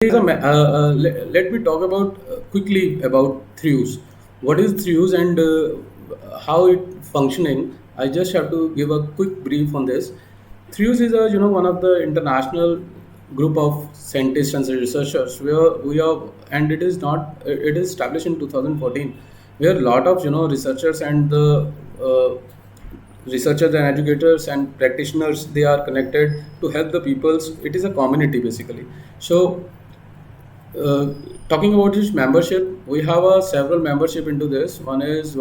Let me talk about quickly about threws. What is threws and how it functioning? I just have to give a quick brief on this. Threws is a one of the international group of scientists and researchers where we are, and it is not it is established in 2014, where a lot of researchers and the researchers and educators and practitioners, they are connected to help the peoples. It is a community basically. So uh, talking about this membership, we have several membership into this. One is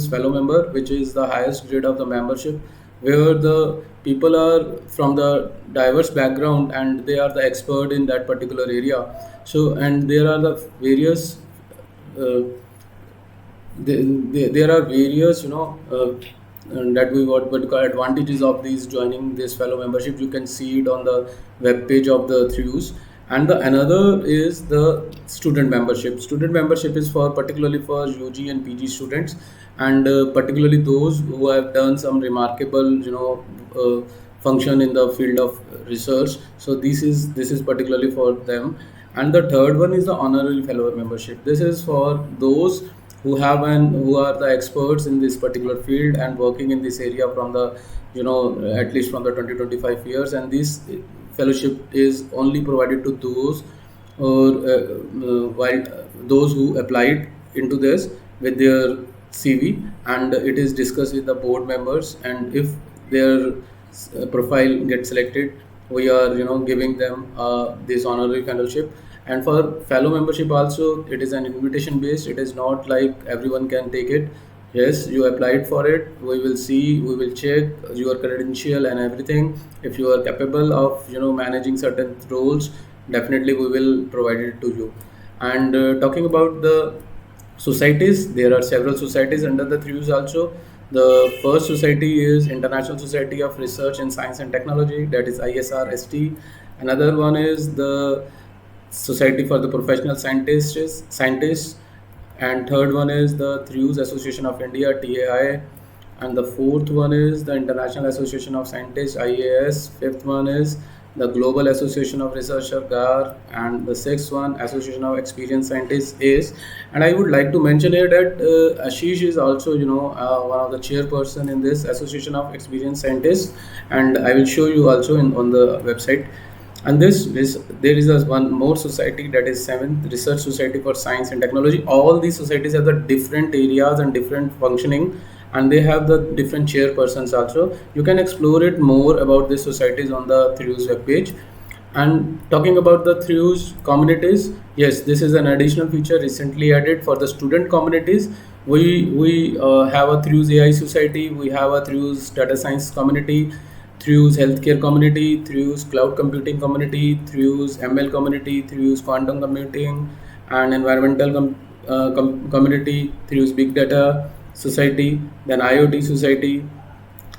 fellow member, which is the highest grade of the membership, where the people are from the diverse background and they are the expert in that particular area. So and there are the various uh, there are various and that we what call advantages of these joining this fellow membership. You can see it on the web page of the threws. And the another is the student membership. Student membership is for particularly for UG and PG students, and particularly those who have done some remarkable function in the field of research. So this is particularly for them. And the third one is the honorary fellow membership. This is for those who are the experts in this particular field and working in this area from the at least from the 20-25 years. And this fellowship is only provided to those or while those who applied into this with their CV, and it is discussed with the board members. And if their profile gets selected, we are giving them this honorary fellowship. And for fellow membership also, it is an invitation based. It is not like everyone can take it. Yes, you applied for it, we will see, we will check your credential and everything. If you are capable of managing certain roles, definitely we will provide it to you. And talking about the societies, there are several societies under the threws also. The first society is International Society of Research in Science and Technology, that is ISRST. Another one is the Society for the Professional Scientists. And third one is the Threws Association of India, TAI. And the fourth one is the International Association of Scientists, IAS. Fifth one is the Global Association of Researcher, GAR. And the sixth one, Association of Experienced Scientists, is. And I would like to mention here that Ashish is also one of the chairperson in this Association of Experienced Scientists. And I will show you also on the website. And this there is a one more society, that is seventh Research Society for Science and Technology. All these societies have the different areas and different functioning, and they have the different chairpersons also. You can explore it more about these societies on the Threws web page. And talking about the Threws communities, yes, this is an additional feature recently added for the student communities. We have a Threws AI society, we have a Threws data science community, through healthcare community, through cloud computing community, through ML community, through quantum computing, and environmental community, through big data society, then IoT society.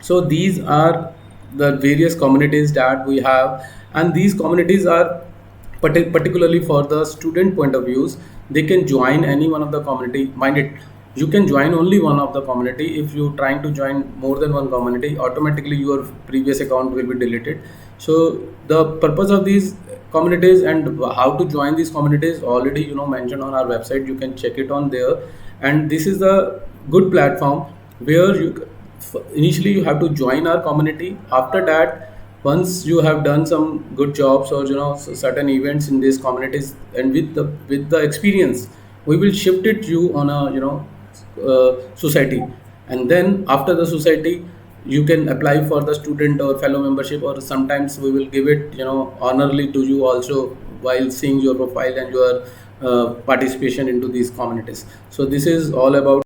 So these are the various communities that we have, and these communities are particularly for the student point of views. They can join any one of the community. Mind it, you can join only one of the community. If you trying to join more than one community, automatically your previous account will be deleted. So the purpose of these communities and how to join these communities already mentioned on our website. You can check it on there. And this is a good platform where initially you have to join our community. After that, once you have done some good jobs or certain events in these communities, and with the experience, we will shift it you on a society. And then after the society, you can apply for the student or fellow membership, or sometimes we will give it honorably to you also, while seeing your profile and your participation into these communities. So this is all about